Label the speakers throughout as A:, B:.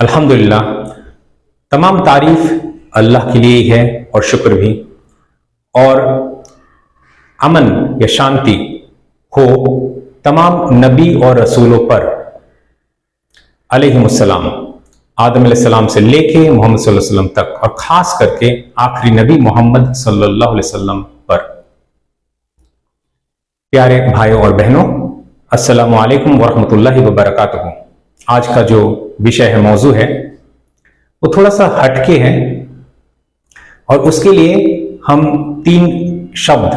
A: अल्हम्दुलिल्लाह, तमाम तारीफ अल्लाह के लिए ही है और शुक्र भी। और अमन या शांति हो तमाम नबी और रसूलों पर अलैहिमुस्सलाम, आदम अलैहिस्सलाम से लेके मोहम्मद सल्लल्लाहु अलैहि वसल्लम तक, और खास करके आखिरी नबी मोहम्मद सल्लल्लाहु अलैहि वसल्लम पर। प्यारे भाइयों और बहनों, अस्सलामु अलैकुम वरहमतुल्लाहि वबरकातुहू। आज का जो विषय है, मौजू है, वो थोड़ा सा हटके है और उसके लिए हम 3 शब्द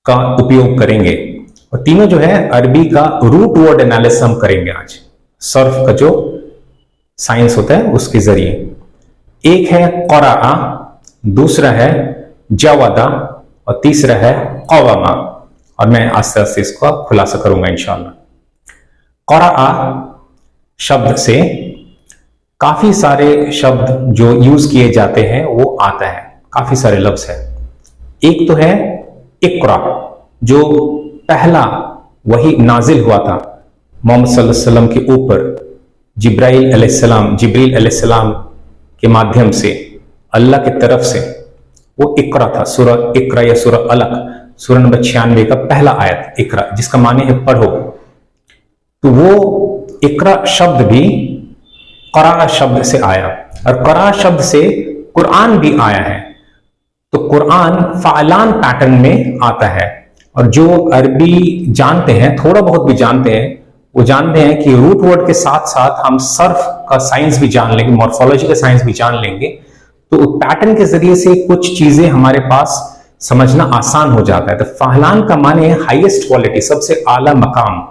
A: का उपयोग करेंगे और तीनों जो है अरबी का रूट वर्ड एनालिसिस हम करेंगे आज, सर्फ का जो साइंस होता है उसके जरिए। एक है क़राअ, दूसरा है जवदा और तीसरा है क़वमा, और मैं आस्ते आस्ते इसका खुलासा करूंगा इंशाअल्लाह। क़राअ शब्द से काफी सारे शब्द जो यूज किए जाते हैं वो आता है, काफी सारे लफ्ज है। एक तो है इक़रा, जो पहला वही नाजिल हुआ था मोहम्मद सल्लल्लाहु अलैहि वसल्लम के ऊपर जिब्राइल अलैहिस्सलाम के माध्यम से अल्लाह की तरफ से, वो इक़रा था। सूरह इक़रा या सूरह अलक, सूरह नंबर 96 का पहला आयत इक़रा, जिसका माने है पढ़ो। तो वो इक़रा शब्द भी क़राअ शब्द से आया, और क़राअ शब्द से कुरान भी आया है। तो कुरान फ़अलान पैटर्न में आता है, और जो अरबी जानते हैं, थोड़ा बहुत भी जानते हैं, वो जानते हैं कि रूट वर्ड के साथ साथ हम सर्फ का साइंस भी जान लेंगे, मॉर्फोलॉजी का साइंस भी जान लेंगे, तो पैटर्न के जरिए से कुछ चीजें हमारे पास समझना आसान हो जाता है। तो फ़अलान का माने है हाईएस्ट क्वालिटी, सबसे आला मकाम।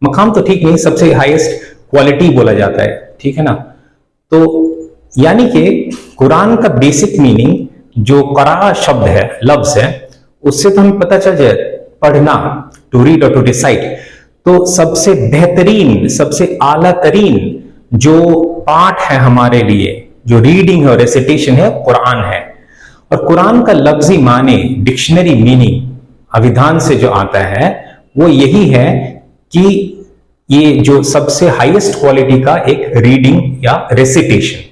A: मकाम तो ठीक नहीं, सबसे हाईएस्ट क्वालिटी बोला जाता है, ठीक है ना। तो यानी कि कुरान का बेसिक मीनिंग जो क़राअ शब्द है, लफ्ज है, उससे तो हमें पता चल जाए पढ़ना, टू रीड और टू डिसाइड। तो सबसे बेहतरीन, सबसे आला तरीन जो पाठ है हमारे लिए, जो रीडिंग और रेसिटेशन है, कुरान है। और कुरान का लफ्जी माने, डिक्शनरी मीनिंग, अभिधान से जो आता है, वो यही है कि ये जो सबसे हाईएस्ट क्वालिटी का एक रीडिंग या रेसिटेशन,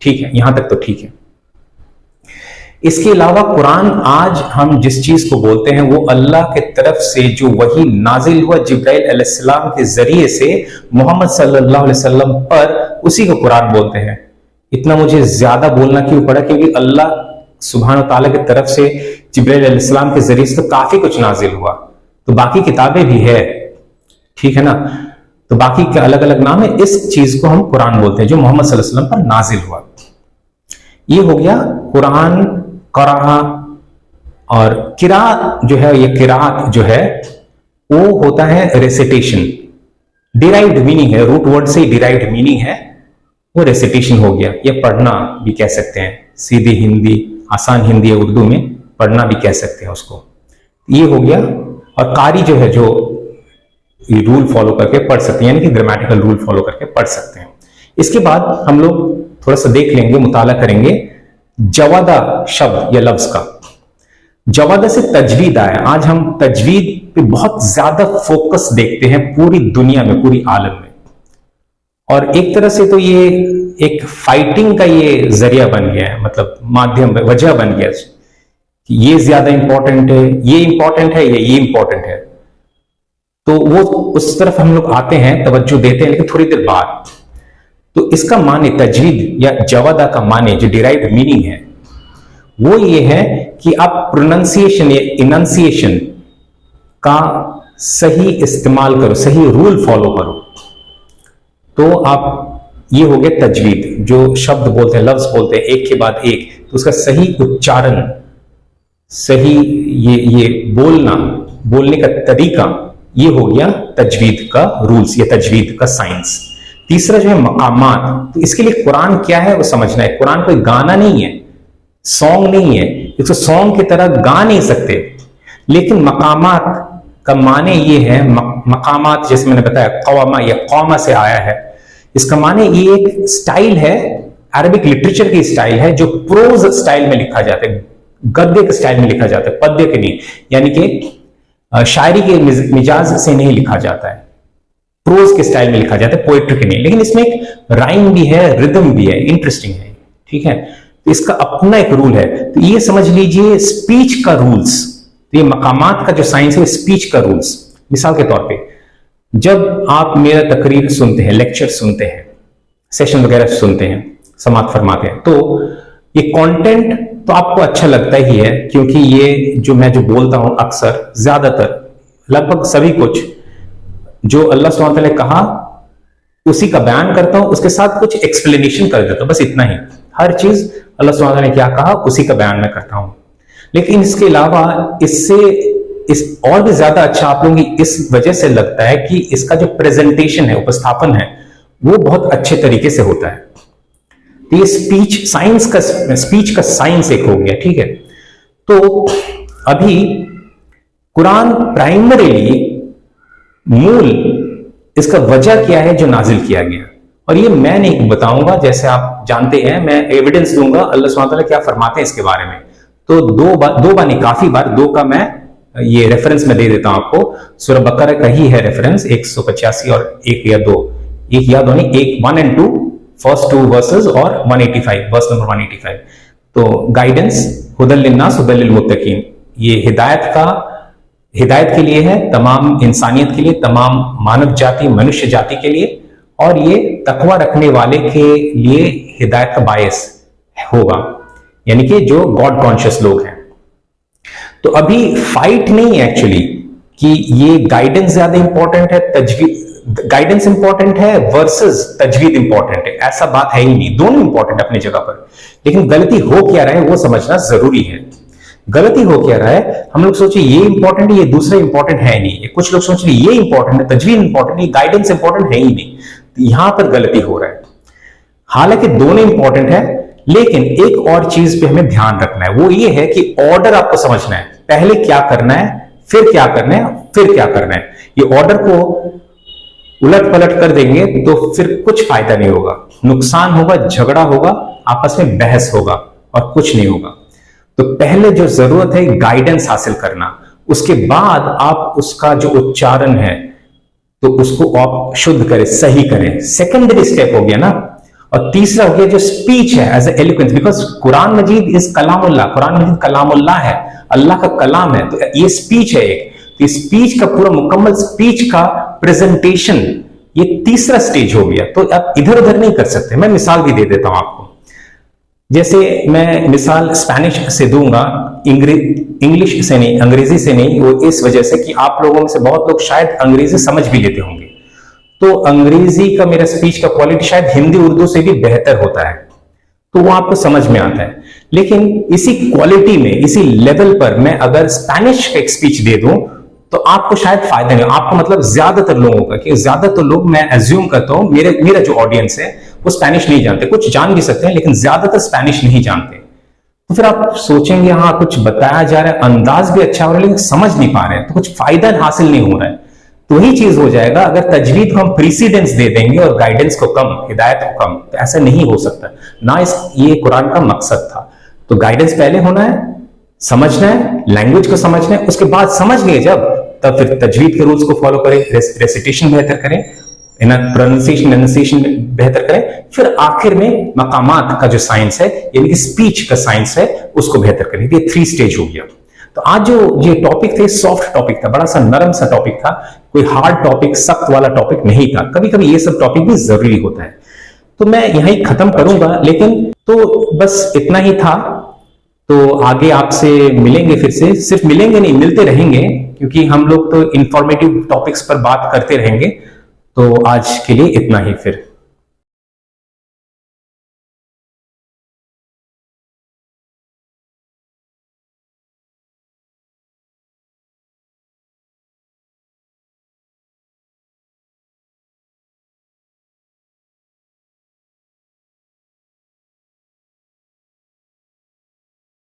A: ठीक है, यहां तक तो ठीक है। इसके अलावा कुरान आज हम जिस चीज को बोलते हैं वो अल्लाह के तरफ से जो वही नाजिल हुआ जिब्राइल अलैहिस्सलाम के जरिए से मोहम्मद सल्लल्लाहु अलैहि वसल्लम पर, उसी को कुरान बोलते हैं। इतना मुझे ज्यादा बोलना क्यों पड़ा, क्योंकि अल्लाह सुब्हान व तआला की तरफ से जिब्राइल अलैहिस्सलाम के जरिए से तो काफी कुछ नाजिल हुआ, तो बाकी किताबें भी है, ठीक है ना। तो बाकी के अलग अलग नाम है, इस चीज को हम कुरान बोलते हैं जो मोहम्मद सल्लल्लाहु अलैहि वसल्लम पर नाजिल हुआ। ये हो गया कुरान, क़राअ। और किरात जो है, ये किरात जो है वो होता है रेसिटेशन, डिराइव्ड मीनिंग है, रूट वर्ड से डिराइव्ड मीनिंग है, वो रेसिटेशन हो गया, या पढ़ना भी कह सकते हैं, सीधी हिंदी, आसान हिंदी या उर्दू में पढ़ना भी कह सकते हैं उसको। ये हो गया। और कारी जो है, जो रूल फॉलो करके पढ़ सकते हैं, यानी कि ग्रामेटिकल रूल फॉलो करके पढ़ सकते हैं। इसके बाद हम लोग थोड़ा सा देख लेंगे, मुताला करेंगे जवादा शब्द या लफ्ज का। जवादा से तजवीद आया। आज हम तजवीद पे बहुत ज्यादा फोकस देखते हैं पूरी दुनिया में, पूरी आलम में, और एक तरह से तो ये एक फाइटिंग का ये जरिया बन गया है, मतलब माध्यम, वजह बन गया कि ये ज्यादा इंपॉर्टेंट है, ये इंपॉर्टेंट है, ये इंपॉर्टेंट है। तो वो उस तरफ हम लोग आते हैं, तवज्जो देते हैं, लेकिन थोड़ी देर बाद। तो इसका माने, तजवीद या जवादा का माने, जो डिराइव्ड मीनिंग है, वो ये है कि आप प्रोनाउंसिएशन या इनंसिएशन का सही इस्तेमाल करो, सही रूल फॉलो करो। तो आप, ये हो गया तजवीद, जो शब्द बोलते हैं, लफ्ज बोलते हैं एक के बाद एक, तो उसका सही उच्चारण, सही ये बोलने का तरीका, ये हो गया तजवीद का रूल्स या तजवीद का साइंस। तीसरा जो है मकामात। तो इसके लिए कुरान क्या है वो समझना है। कुरान कोई गाना नहीं है, सॉन्ग नहीं है, इसको सॉन्ग की तरह गा नहीं सकते, लेकिन मकामात का माने ये है, मकामात जैसे मैंने बताया क़वामा या क़ौमा से आया है। इसका माने ये एक स्टाइल है, अरबिक लिटरेचर की स्टाइल है, जो प्रोज स्टाइल में लिखा जाता है, गद्य के स्टाइल में लिखा जाता है, पद्य के नहीं, यानी कि शायरी के मिजाज से नहीं लिखा जाता है। प्रोज के स्टाइल में लिखा जाता है, पोएट्री के नहीं। लेकिन इसमें एक राइम भी है, रिदम भी है, इंटरेस्टिंग है, ठीक है। तो इसका अपना एक रूल है। तो ये समझ लीजिए स्पीच का रूल्स, तो ये मकामात का जो साइंस है स्पीच का रूल्स। मिसाल के तौर पे जब आप मेरा तकरीर सुनते हैं, लेक्चर सुनते हैं, सेशन वगैरह सुनते हैं, समाअत फरमाते हैं, तो ये कंटेंट तो आपको अच्छा लगता ही है, क्योंकि ये जो मैं जो बोलता हूं अक्सर, ज्यादातर, लगभग सभी कुछ जो अल्लाह सुब्हानहू व तआला ने कहा उसी का बयान करता हूं, उसके साथ कुछ एक्सप्लेनेशन कर देता हूं, बस इतना ही। हर चीज अल्लाह सुब्हानहू व तआला ने क्या कहा उसी का बयान मैं करता हूं। लेकिन इसके अलावा इससे इस और भी ज्यादा अच्छा आप लोगों की इस वजह से लगता है कि इसका जो प्रेजेंटेशन है, उपस्थापन है, वो बहुत अच्छे तरीके से होता है। तो ये स्पीच का साइंस एक हो गया, ठीक है। तो अभी कुरान प्राइमरीली मूल इसका वजह क्या है जो नाजिल किया गया, और ये मैं नहीं बताऊंगा, जैसे आप जानते हैं मैं एविडेंस दूंगा अल्लाह सुब्हानहू व तआला क्या फरमाते हैं इसके बारे में। तो दो बार नहीं, काफी बार, दो का मैं ये रेफरेंस में दे देता हूं आपको। सूरह बकरा का ही है रेफरेंस 185 और एक या दो नहीं, 1 and 2, फर्स्ट 2 वर्सेस और 185, वर्स नंबर 185। तो गाइडेंस, हुदल लिन्नास हुदल लिल मुत्तकीन, ये हिदायत के लिए है, तमाम इंसानियत के लिए, तमाम मानव जाति, मनुष्य जाति के लिए, और ये तकवा रखने वाले के लिए हिदायत का बायस होगा, यानी कि जो गॉड कॉन्शियस लोग हैं। तो अभी फाइट नहीं है एक्चुअली कि ये गाइडेंस ज्यादा इंपॉर्टेंट है, गाइडेंस इंपॉर्टेंट है वर्सेस तजवीद इंपॉर्टेंट है, ऐसा बात है ही नहीं। दोनों इंपॉर्टेंट अपनी जगह पर, लेकिन गलती हो क्या रहा है वो समझना जरूरी है। गलती हो क्या रहा है, हम लोग सोचे ये इंपॉर्टेंट है, ये दूसरा इंपॉर्टेंट है नहीं। कुछ लोग सोच रहे ये इंपॉर्टेंट है, तजवीद इंपॉर्टेंट है, गाइडेंस इंपॉर्टेंट है ही नहीं। तो यहां पर गलती हो रहा है। हालांकि दोनों इंपॉर्टेंट है, लेकिन एक और चीज पे हमें ध्यान रखना है, वो ये है कि ऑर्डर आपको समझना है। पहले क्या करना है, फिर क्या करना है, फिर क्या करना है। ये ऑर्डर को उलट पलट कर देंगे तो फिर कुछ फायदा नहीं होगा, नुकसान होगा, झगड़ा होगा, आपस में बहस होगा और कुछ नहीं होगा। तो पहले जो जरूरत है गाइडेंस हासिल करना, उसके बाद आप उसका जो उच्चारण है तो उसको आप शुद्ध करें, सही करें, सेकेंडरी स्टेप हो गया ना। और तीसरा हो गया जो स्पीच है as a eloquence, because Quran मजीद इज कलामुल्लाह, कुरान मजीद कलामुल्लाह है, अल्लाह का कलाम है। तो ये स्पीच है एक, तो स्पीच का पूरा मुकम्मल स्पीच का प्रेजेंटेशन ये तीसरा स्टेज हो गया। तो आप इधर उधर नहीं कर सकते। मैं मिसाल भी दे देता हूं आपको, जैसे मैं मिसाल स्पेनिश से दूंगा, इंग्लिश से नहीं, अंग्रेजी से नहीं। वो इस वजह से कि आप लोगों में से बहुत लोग शायद अंग्रेजी समझ भी लेते होंगे, तो अंग्रेजी का मेरा स्पीच का क्वालिटी शायद हिंदी उर्दू से भी बेहतर होता है, तो वो आपको समझ में आता है। लेकिन इसी क्वालिटी में, इसी लेवल पर मैं अगर स्पेनिश का एक स्पीच दे दूं तो आपको शायद फायदा नहीं, आपको मतलब ज्यादातर लोगों का, कि ज्यादातर लोग मैं एज्यूम करता हूं मेरा जो ऑडियंस है वो स्पेनिश नहीं जानते, कुछ जान भी सकते हैं लेकिन ज्यादातर स्पेनिश नहीं जानते। तो फिर आप सोचेंगे हाँ कुछ बताया जा रहा है, अंदाज भी अच्छा हो रहा है, लेकिन समझ नहीं पा रहे हैं, तो कुछ फायदा हासिल नहीं हो रहा है। तो वही चीज हो जाएगा अगर तजवीद को हम प्रीसीडेंस दे देंगे और गाइडेंस को कम, हिदायत को कम, तो ऐसा नहीं हो सकता ना। ये कुरान का मकसद था। तो गाइडेंस पहले होना है, समझना है, लैंग्वेज को समझना है, उसके बाद समझ गए जब, तब फिर तजवीद के रूल्स को फॉलो करें, रेसिटेशन बेहतर करें, प्रोनाउंसिएशन बेहतर करें, फिर आखिर में मकामात का जो साइंस है यानी कि स्पीच का साइंस है उसको बेहतर करें। ये 3 स्टेज हो गया। तो आज जो ये टॉपिक थे सॉफ्ट टॉपिक था, बड़ा सा नरम सा टॉपिक था, कोई हार्ड टॉपिक, सख्त वाला टॉपिक नहीं था। कभी कभी ये सब टॉपिक भी जरूरी होता है। तो मैं यहीं खत्म करूंगा, लेकिन तो बस इतना ही था। तो आगे आपसे मिलेंगे, फिर से सिर्फ मिलेंगे नहीं, मिलते रहेंगे, क्योंकि हम लोग तो इंफॉर्मेटिव टॉपिक्स पर बात करते रहेंगे। तो आज के लिए इतना ही फिर।